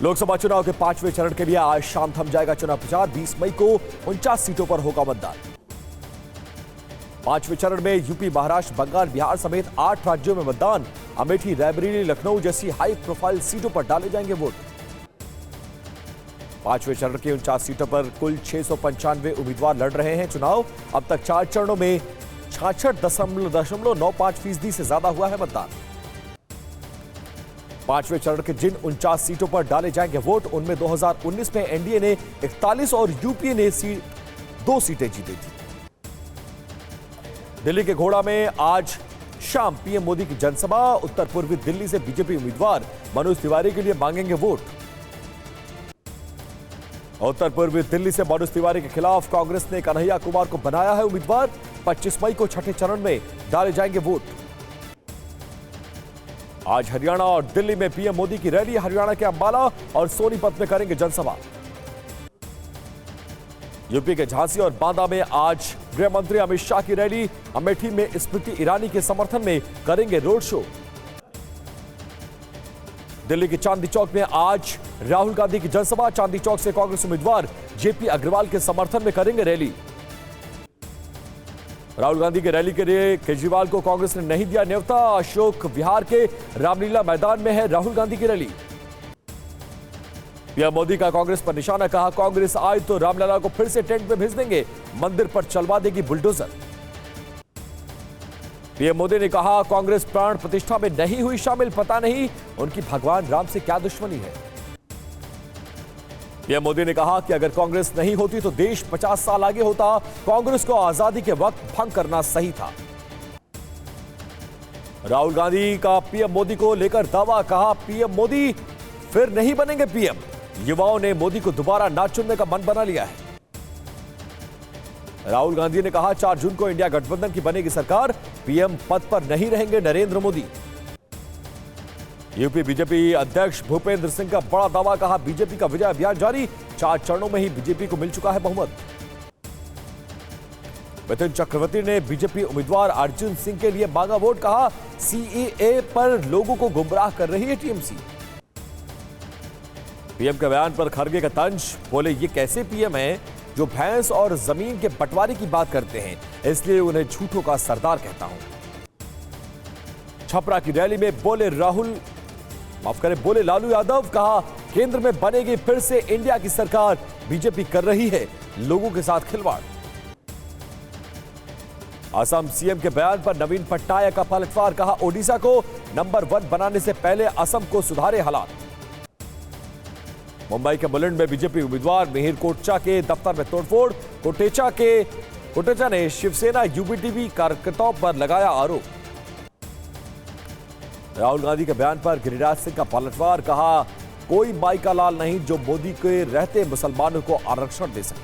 लोकसभा चुनाव के 5वें चरण के लिए आज शाम थम जाएगा चुनाव प्रचार। 20 मई को 49 सीटों पर होगा मतदान। 5वें चरण में यूपी, महाराष्ट्र, बंगाल, बिहार समेत 8 राज्यों में मतदान। अमेठी, रायबरेली, लखनऊ जैसी हाई प्रोफाइल सीटों पर डाले जाएंगे वोट। 5वें चरण की 49 सीटों पर कुल 695 उम्मीदवार लड़ रहे हैं चुनाव। अब तक 4 चरणों में 66.95% से ज्यादा हुआ है मतदान। 5वें चरण के जिन 49 सीटों पर डाले जाएंगे वोट, उनमें 2019 में एनडीए ने 41 और यूपीए ने 2 सीटें जीती थी। दिल्ली के घोड़ा में आज शाम पीएम मोदी की जनसभा। उत्तर पूर्वी दिल्ली से बीजेपी उम्मीदवार मनोज तिवारी के लिए मांगेंगे वोट। उत्तर पूर्वी दिल्ली से मनोज तिवारी के खिलाफ कांग्रेस ने कन्हैया कुमार को बनाया है उम्मीदवार। 25 मई को छठे चरण में डाले जाएंगे वोट। आज हरियाणा और दिल्ली में पीएम मोदी की रैली। हरियाणा के अंबाला और सोनीपत में करेंगे जनसभा। यूपी के झांसी और बांदा में आज गृह मंत्री अमित शाह की रैली। अमेठी में स्मृति ईरानी के समर्थन में करेंगे रोड शो। दिल्ली के चांदनी चौक में आज राहुल गांधी की जनसभा। चांदनी चौक से कांग्रेस उम्मीदवार जेपी अग्रवाल के समर्थन में करेंगे रैली। राहुल गांधी की रैली के लिए केजरीवाल को कांग्रेस ने नहीं दिया न्योता। अशोक विहार के रामलीला मैदान में है राहुल गांधी की रैली। पीएम मोदी का कांग्रेस पर निशाना, कहा कांग्रेस आए तो रामलला को फिर से टेंट में भेज देंगे, मंदिर पर चलवा देगी बुलडोजर। पीएम मोदी ने कहा कांग्रेस प्राण प्रतिष्ठा में नहीं हुई शामिल, पता नहीं उनकी भगवान राम से क्या दुश्मनी है। पीएम मोदी ने कहा कि अगर कांग्रेस नहीं होती तो देश 50 साल आगे होता। कांग्रेस को आजादी के वक्त भंग करना सही था। राहुल गांधी का पीएम मोदी को लेकर दावा, कहा पीएम मोदी फिर नहीं बनेंगे पीएम। युवाओं ने मोदी को दोबारा ना चुनने का मन बना लिया है। राहुल गांधी ने कहा 4 जून को इंडिया गठबंधन की बनेगी सरकार, पीएम पद पर नहीं रहेंगे नरेंद्र मोदी। यूपी बीजेपी अध्यक्ष भूपेंद्र सिंह का बड़ा दावा, कहा बीजेपी का विजय अभियान जारी। 4 चरणों में ही बीजेपी को मिल चुका है बहुमत। मिथुन चक्रवर्ती ने बीजेपी उम्मीदवार अर्जुन सिंह के लिए मांगा वोट, कहा सीएए पर लोगों को गुमराह कर रही है टीएमसी। पीएम के बयान पर खड़गे का तंज, बोले ये कैसे पीएम है जो भैंस और जमीन के बंटवारे की बात करते हैं, इसलिए उन्हें झूठों का सरदार कहता हूं। छपरा की रैली में बोले लालू यादव, कहा केंद्र में बनेगी फिर से इंडिया की सरकार, बीजेपी कर रही है लोगों के साथ खिलवाड़। असम सीएम के बयान पर नवीन पटनायक का पलटवार, कहा ओडिशा को नंबर 1 बनाने से पहले असम को सुधारे हालात। मुंबई के बुलंद में बीजेपी उम्मीदवार मिहिर कोटेचा के दफ्तर में तोड़फोड़। कोटेचा ने शिवसेना यूबीटीवी कार्यकर्ताओं पर लगाया आरोप। राहुल गांधी के बयान पर गिरिराज सिंह का पलटवार, कहा कोई माई का लाल नहीं जो मोदी के रहते मुसलमानों को आरक्षण दे सके।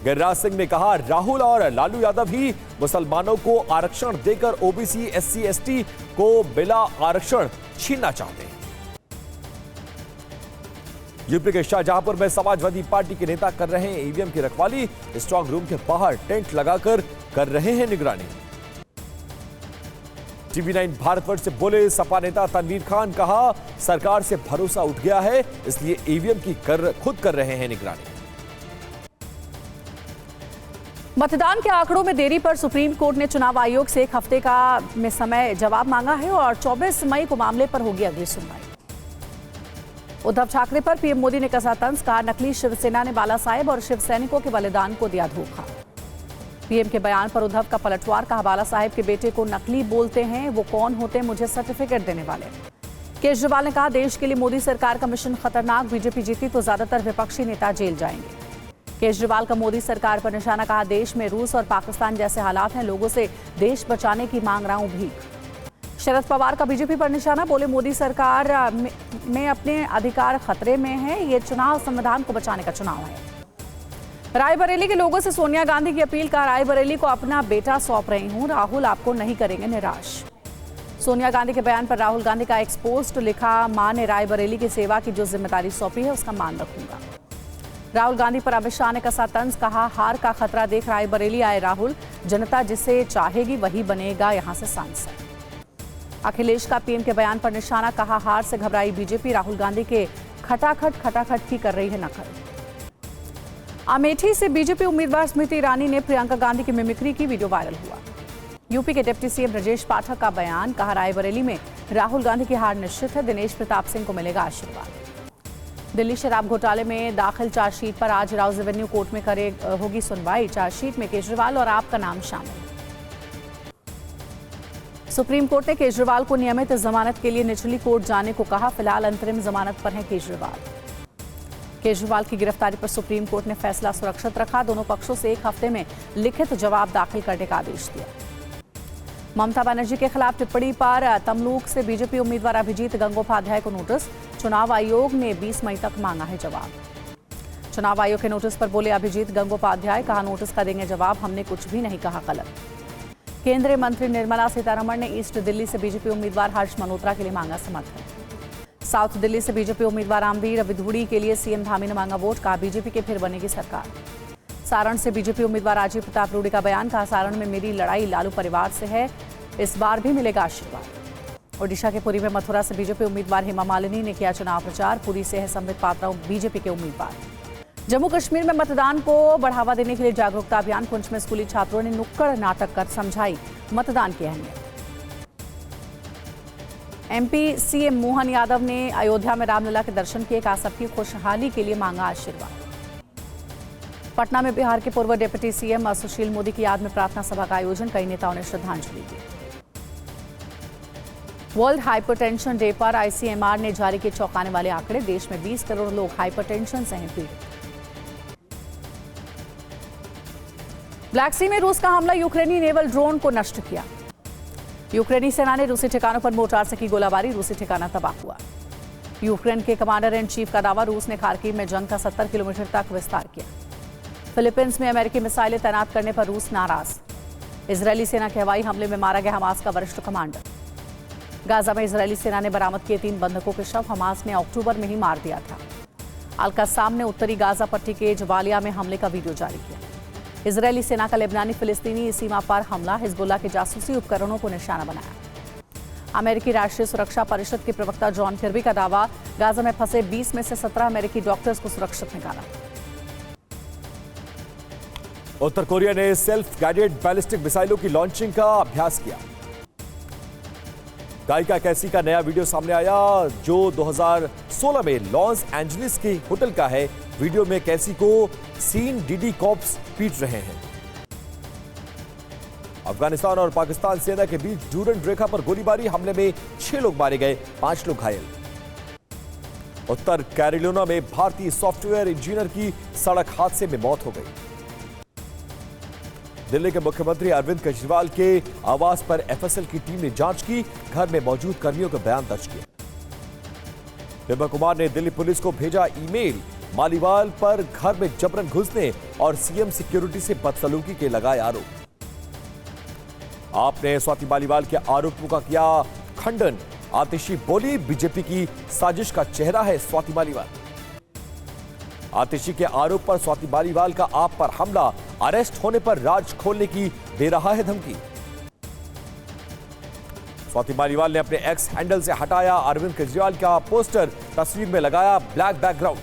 गिरिराज सिंह ने कहा राहुल और लालू यादव ही मुसलमानों को आरक्षण देकर ओबीसी, एससी, एसटी को बिना आरक्षण छीनना चाहते हैं। यूपी के शाहजहांपुर में समाजवादी पार्टी के नेता कर रहे हैं ईवीएम की रखवाली। स्ट्रांग रूम के बाहर टेंट लगाकर कर रहे हैं निगरानी। टीवी9 भारतवर्ष से बोले सपा नेता तनवीर खान, कहा सरकार से भरोसा उठ गया है, इसलिए ईवीएम की खुद कर रहे हैं निगरानी। मतदान के आंकड़ों में देरी पर सुप्रीम कोर्ट ने चुनाव आयोग से 1 हफ्ते का में समय जवाब मांगा है और 24 मई को मामले पर होगी अगली सुनवाई। उद्धव ठाकरे पर पीएम मोदी ने कसा तंज, कहा नकली शिवसेना ने बाला साहेब और शिव सैनिकों के बलिदान को दिया धोखा। पीएम के बयान पर उद्धव का पलटवार, कहा बाला साहेब के बेटे को नकली बोलते हैं, वो कौन होते हैं मुझे सर्टिफिकेट देने वाले। केजरीवाल ने कहा देश के लिए मोदी सरकार का मिशन खतरनाक, बीजेपी जीती तो ज्यादातर विपक्षी नेता जेल जाएंगे। केजरीवाल का मोदी सरकार पर निशाना, कहा देश में रूस और पाकिस्तान जैसे हालात हैं, लोगों से देश बचाने की मांग रहा हूं भीख। शरद पवार का बीजेपी पर निशाना, बोले मोदी सरकार में अपने अधिकार खतरे में है, ये चुनाव संविधान को बचाने का चुनाव है। रायबरेली के लोगों से सोनिया गांधी की अपील, का रायबरेली को अपना बेटा सौंप रही हूं, राहुल आपको नहीं करेंगे निराश। सोनिया गांधी के बयान पर राहुल गांधी का एक पोस्ट लिखा, मां ने रायबरेली की सेवा की जो जिम्मेदारी सौंपी है उसका मान रखूंगा। राहुल गांधी पर अमित शाह ने कसा तंज, कहा हार का खतरा देख रायबरेली आए राहुल, जनता जिसे चाहेगी वही बनेगा यहां से सांसद। अखिलेश का पीएम के बयान पर निशाना, कहा हार से घबराई बीजेपी, राहुल गांधी के खटाखट की कर रही है नकल। अमेठी से बीजेपी उम्मीदवार स्मृति ईरानी ने प्रियंका गांधी की मिमिक्री की, वीडियो वायरल हुआ। यूपी के डिप्टी सीएम ब्रजेश पाठक का बयान, कहा रायबरेली में राहुल गांधी की हार निश्चित है, दिनेश प्रताप सिंह को मिलेगा आशीर्वाद। दिल्ली शराब घोटाले में दाखिल चार्जशीट पर आज राउज एवेन्यू कोर्ट में होगी सुनवाई। चार्जशीट में केजरीवाल और आप का नाम शामिल है। सुप्रीम कोर्ट ने केजरीवाल को नियमित जमानत के लिए निचली कोर्ट जाने को कहा, फिलहाल अंतरिम जमानत पर हैं केजरीवाल। केजरीवाल की गिरफ्तारी पर सुप्रीम कोर्ट ने फैसला सुरक्षित रखा, दोनों पक्षों से 1 हफ्ते में लिखित जवाब दाखिल करने का आदेश दिया। ममता बनर्जी के खिलाफ टिप्पणी पर तमलूक से बीजेपी उम्मीदवार अभिजीत गंगोपाध्याय को नोटिस, चुनाव आयोग ने 20 मई तक मांगा है जवाब। चुनाव आयोग के नोटिस पर बोले अभिजीत गंगोपाध्याय, कहा नोटिस का देंगे जवाब, हमने कुछ भी नहीं कहा गलत। केंद्रीय मंत्री निर्मला सीतारमण ने ईस्ट दिल्ली से बीजेपी उम्मीदवार हर्ष मल्होत्रा के लिए मांगा समर्थन। साउथ दिल्ली से बीजेपी उम्मीदवार रामवीर विधुड़ी के लिए सीएम धामी ने मांगा वोट, कहा बीजेपी के फिर बनेगी सरकार। सारण से बीजेपी उम्मीदवार राजीव प्रताप रूडी का बयान, कहा सारण में मेरी लड़ाई लालू परिवार से है, इस बार भी मिलेगा आशीर्वाद। ओडिशा के पुरी में मथुरा से बीजेपी उम्मीदवार हेमा मालिनी ने किया चुनाव प्रचार, पुरी से है संबित पात्रा बीजेपी के उम्मीदवार। जम्मू कश्मीर में मतदान को बढ़ावा देने के लिए जागरूकता अभियान, पुंछ में स्कूली छात्रों ने नुक्कड़ नाटक कर समझाई मतदान की अहमियत। एमपी सीएम मोहन यादव ने अयोध्या में रामलला के दर्शन किए, कहा सबकी खुशहाली के लिए मांगा आशीर्वाद। पटना में बिहार के पूर्व डिप्टी सीएम सुशील मोदी की याद में प्रार्थना सभा का आयोजन, कई नेताओं ने श्रद्धांजलि दी। वर्ल्ड हाइपरटेंशन डे पर आईसीएमआर ने जारी किए चौंकाने वाले आंकड़े, देश में 20 करोड़ लोग हाइपरटेंशन से हैं पीड़ित। ब्लैक सी में रूस का हमला, यूक्रेनी नेवल ड्रोन को नष्ट किया। यूक्रेनी सेना ने रूसी ठिकानों पर मोर्टार से की गोलाबारी, रूसी ठिकाना तबाह हुआ। यूक्रेन के कमांडर इन चीफ का दावा, रूस ने खार्किव में जंग का 70 किलोमीटर तक विस्तार किया। फिलीपींस में अमेरिकी मिसाइलें तैनात करने पर रूस नाराज। इजरायली सेना के हवाई हमले में मारा गया हमास का वरिष्ठ कमांडर। गाजा में इजरायली सेना ने बरामद किए 3 बंधकों के शव, हमास ने अक्टूबर में ही मार दिया था। अल-कस्साम ने उत्तरी गाजा पट्टी के जबालिया में हमले का वीडियो जारी किया। इजरायली सेना का लेबनानी फिलिस्तीनी सीमा पर हमला, हिजबुल्लाह के जासूसी उपकरणों को निशाना बनाया। अमेरिकी राष्ट्रीय सुरक्षा परिषद के प्रवक्ता जॉन किर्बी का दावा, गाजा में फंसे 20 में से 17 अमेरिकी डॉक्टर्स को सुरक्षित निकाला। उत्तर कोरिया ने सेल्फ गाइडेड बैलिस्टिक मिसाइलों की लॉन्चिंग का अभ्यास किया। गायिका कैसी का नया वीडियो सामने आया, जो 2016 में लॉस एंजलिस के होटल का है। वीडियो में कैसी को सीन डीडी कॉप्स पीट रहे हैं। अफगानिस्तान और पाकिस्तान सेना के बीच डूरंड रेखा पर गोलीबारी, हमले में 6 लोग मारे गए, 5 लोग घायल। उत्तर कैरोलिना में भारतीय सॉफ्टवेयर इंजीनियर की सड़क हादसे में मौत हो गई। दिल्ली के मुख्यमंत्री अरविंद केजरीवाल के आवास पर एफएसएल की टीम ने जांच की, घर में मौजूद कर्मियों का बयान दर्ज किया। विमल कुमार ने दिल्ली पुलिस को भेजा ईमेल, मालीवाल पर घर में जबरन घुसने और सीएम सिक्योरिटी से बदसलूकी के लगाए आरोप। आपने स्वाति मालीवाल के आरोपों का किया खंडन, आतिशी बोली बीजेपी की साजिश का चेहरा है स्वाति मालीवाल। आतिशी के आरोप पर स्वाति मालीवाल का आप पर हमला, अरेस्ट होने पर राज खोलने की दे रहा है धमकी। स्वाति मालीवाल ने अपने एक्स हैंडल से हटाया अरविंद केजरीवाल का पोस्टर, तस्वीर में लगाया ब्लैक बैकग्राउंड।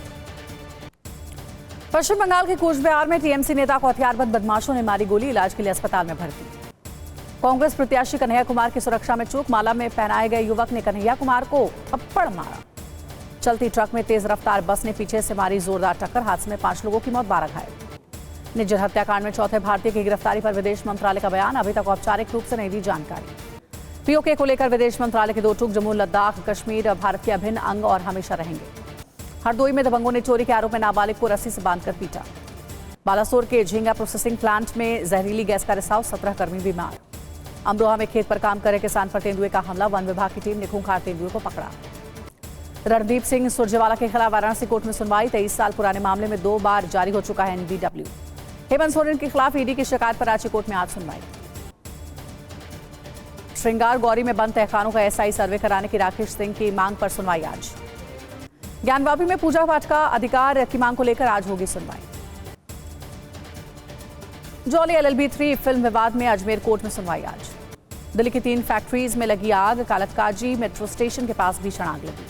पश्चिम बंगाल के कूचबिहार में टीएमसी नेता को हथियारबंद बदमाशों ने मारी गोली, इलाज के लिए अस्पताल में भर्ती। कांग्रेस प्रत्याशी कन्हैया कुमार की सुरक्षा में चूक, माला में पहनाए गए युवक ने कन्हैया कुमार को थप्पड़ मारा। चलती ट्रक में तेज रफ्तार बस ने पीछे से मारी जोरदार टक्कर, हादसे में 5 लोगों की मौत, 12 घायल। निज्जर हत्याकांड में चौथे भारतीय की गिरफ्तारी पर विदेश मंत्रालय का बयान, अभी तक औपचारिक रूप से नहीं दी जानकारी। पीओके को लेकर विदेश मंत्रालय के 2 टूक, जम्मू लद्दाख कश्मीर भारत के अभिन्न अंग और हमेशा रहेंगे। हरदोई में दबंगों ने चोरी के आरोप में नाबालिग को रस्सी से बांधकर पीटा। बालासोर के झींगा प्रोसेसिंग प्लांट में जहरीली गैस का रिसाव, 17 कर्मी बीमार। अमरोहा में खेत पर काम कर रहे किसान पर तेंदुए का हमला, वन विभाग की टीम ने खूंखार तेंदुए को पकड़ा। रणदीप सिंह सुरजेवाला के खिलाफ वाराणसी कोर्ट में सुनवाई, 23 साल पुराने मामले में 2 बार जारी हो चुका है एनबीडब्ल्यू। हेमंत सोरेन के खिलाफ ईडी की शिकायत पर रांची कोर्ट में आज सुनवाई। श्रृंगार गौरी में बंद तहखानों का एसआई सर्वे कराने की राकेश सिंह की मांग पर सुनवाई आज। ज्ञानवापी में पूजा पाठ का अधिकार की मांग को लेकर आज होगी सुनवाई। जॉली LLB 3 फिल्म विवाद में अजमेर कोर्ट में सुनवाई आज। दिल्ली की 3 फैक्ट्रीज में लगी आग। कालकाजी मेट्रो स्टेशन के पास भीषण आग लगी।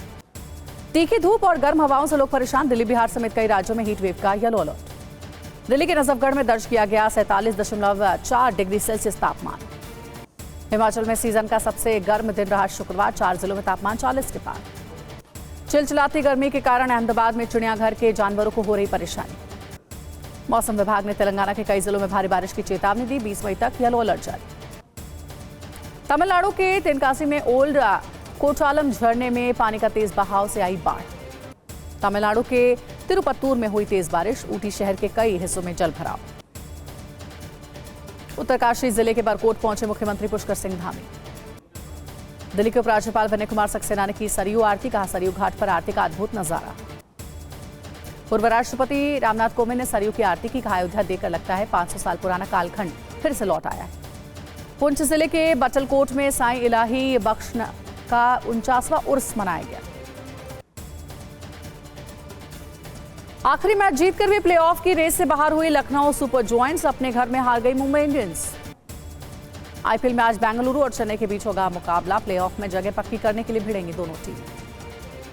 तीखी धूप और गर्म हवाओं से लोग परेशान। दिल्ली, बिहार समेत कई राज्यों में हीट वेव का येलो अलर्ट। दिल्ली के नजफगढ़ में दर्ज किया गया 47.4 डिग्री सेल्सियस तापमान। हिमाचल में सीजन का सबसे गर्म दिन रहा शुक्रवार। 4 जिलों में तापमान 40 के पार। चिलचिलाती गर्मी के कारण अहमदाबाद में चिड़ियाघर के जानवरों को हो रही परेशानी। मौसम विभाग ने तेलंगाना के कई जिलों में भारी बारिश की चेतावनी दी। 20 मई तक येलो अलर्ट जारी। तमिलनाडु के तेनकासी में ओल्ड कोटालम झरने में पानी का तेज बहाव से आई बाढ़। तमिलनाडु के तिरुपत्तूर में हुई तेज बारिश। ऊटी शहर के कई हिस्सों में जल भराव। उत्तरकाशी जिले के बरकोट पहुंचे मुख्यमंत्री पुष्कर सिंह धामी। दिल्ली के उपराज्यपाल विनय कुमार सक्सेना ने की सरयू आरती। कहा, सरयू घाट पर आरती का अद्भुत नजारा। पूर्व राष्ट्रपति रामनाथ कोविंद ने सरयू की आरती की। कहा, अयोध्या देखकर लगता है 500 साल पुराना कालखंड फिर से लौट आया है। पुंछ जिले के बटलकोट में साईं इलाही बख्श का 49वां उर्स मनाया गया। आखिरी मैच जीतकर भी प्लेऑफ की रेस से बाहर हुई लखनऊ सुपर जॉयंट्स। अपने घर में हार गई मुंबई इंडियंस। आईपीएल में आज बेंगलुरु और चेन्नई के बीच होगा मुकाबला। प्लेऑफ में जगह पक्की करने के लिए भिड़ेंगी दोनों टीम।